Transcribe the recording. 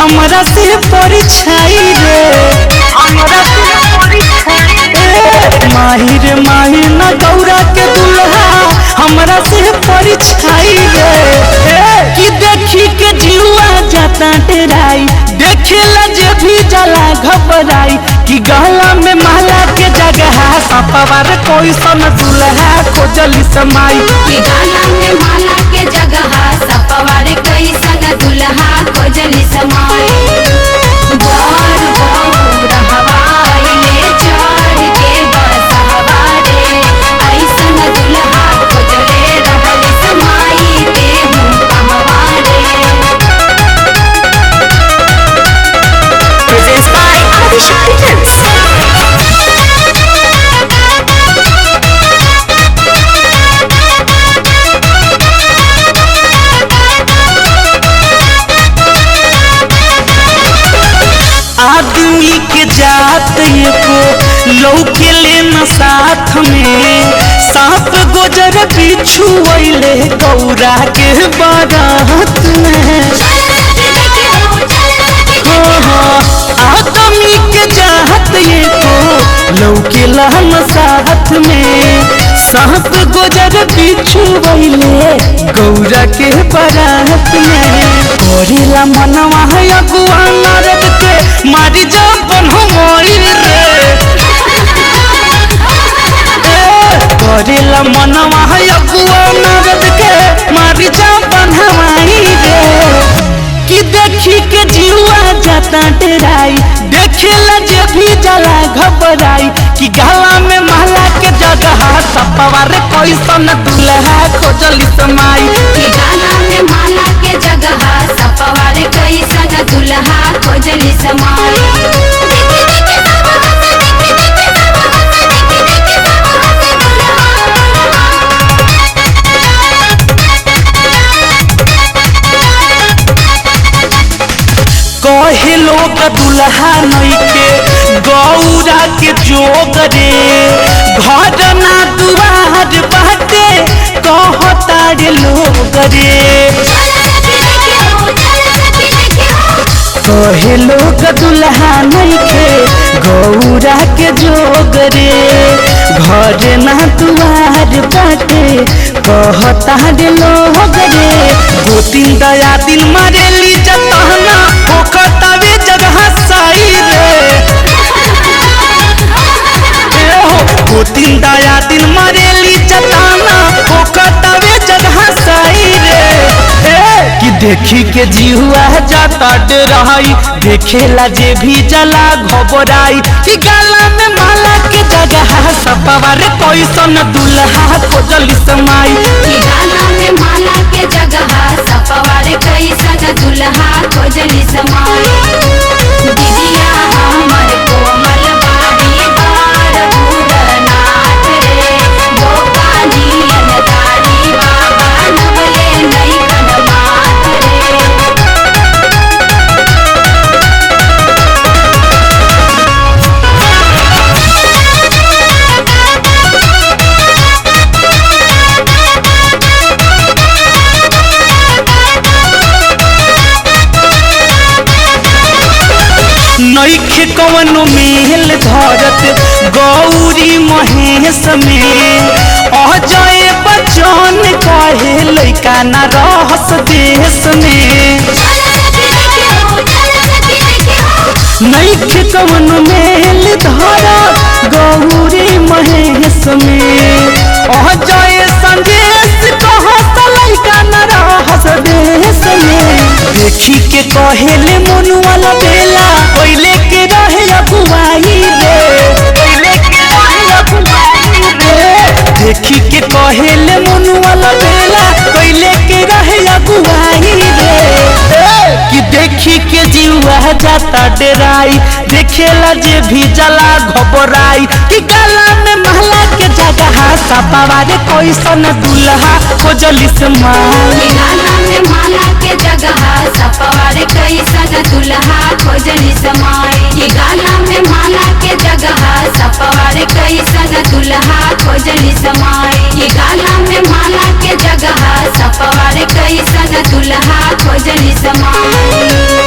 हमरा से परिछाई रे हमरा से परिछाई माही रे माही न गौरा के दुल्हा हमरा से परिछाई रे कि देखी के जीवा जाता डेराई देखेला जे भी जला घबराई कि गला में माला के जगह सपवार कोई सन दुल्हा खोजली समाई कि गला में माला के जगह सपवार कोई सन दुल्हा खोजली समाई बार बार रहवाइले चढ़ के बसवा रे ऐसन दुल्हा खोजले रहली समाई के हम कहवा रे Presents by Adishakti Films. आदमी के जात एको लौके लेना साथ में सांप गोजर बिच्छू अइले गौरा के बारात में आदमी के जात एको लौके लेना साथ में सांप गोजर बिच्छू अइले गौरा के बारात में कोरिला मनवा है अगुआ नारद के मारी जा बनमोई रे कोरिला मनवा है अगुआ नारद के मारी जा बनवाई रे कि देखी के जीवा जाता डेराई देखेला जे भी जला घबराई कि गला में माला के जगह सपवार कोई सन दुल्हा खोजली समाई कि गला में माला के जगह सपवार कोई सन दुल्हा खोजली समाई कहे लोग दुल्हा नइखे गौरा के जोग रे घर ना दुआर बाटे कहता रे लोग रे कहे लोग दुल्हा नइखे गौरा के जोग रे घर ना दुआर बाटे कहता रे लोग रे दो तीन दया दिन मारेली जतहना ओकतावे जगह साई रे दो तीन दया दिन मारेली जताना ओकतावे जगह साई रे कि देखी के जीवा जाता डराई देखेला जे भी जला घबराई कि गला में माला के जगह सपवार कोई सन दुल्हा खोजली समाई कि गला में माला के जगह सपवार कोई सन दुल्हा खोजली समाई दीदिया हमर कोमल बाड़ी बार भूतनाथ रे गोपाली अनदारी बाबा नवले नई कनमाथ रे नइखे कवनो मेल धरत गौरी महेश में अजय बच्चन कहे लइका ना रहस देश में नइखे कवनो मेल धरत गौरी महेश में अजय संदेश कहत लइका ना रहस देश में देखी के कहेले मनुआ बेला पहले के रहे अगुवाई रे देखी के कहेले मनुआ बेला पहले के रहे अगुवाई रे कि देखी के जीवा जाता डेराई देखेला जे भी जला घबराई कि गला में महला के जगह सपवार कोई सन दुल्हा खोजली समाई गला में माला के जगह सपवार कोई सन दुल्हा खोजली समाई गला में माला के जगह सपवार कोई सन दुल्हा खोजली समाई गला में माला के जगह सपवार कोई सन दुल्हा खोजली समाई।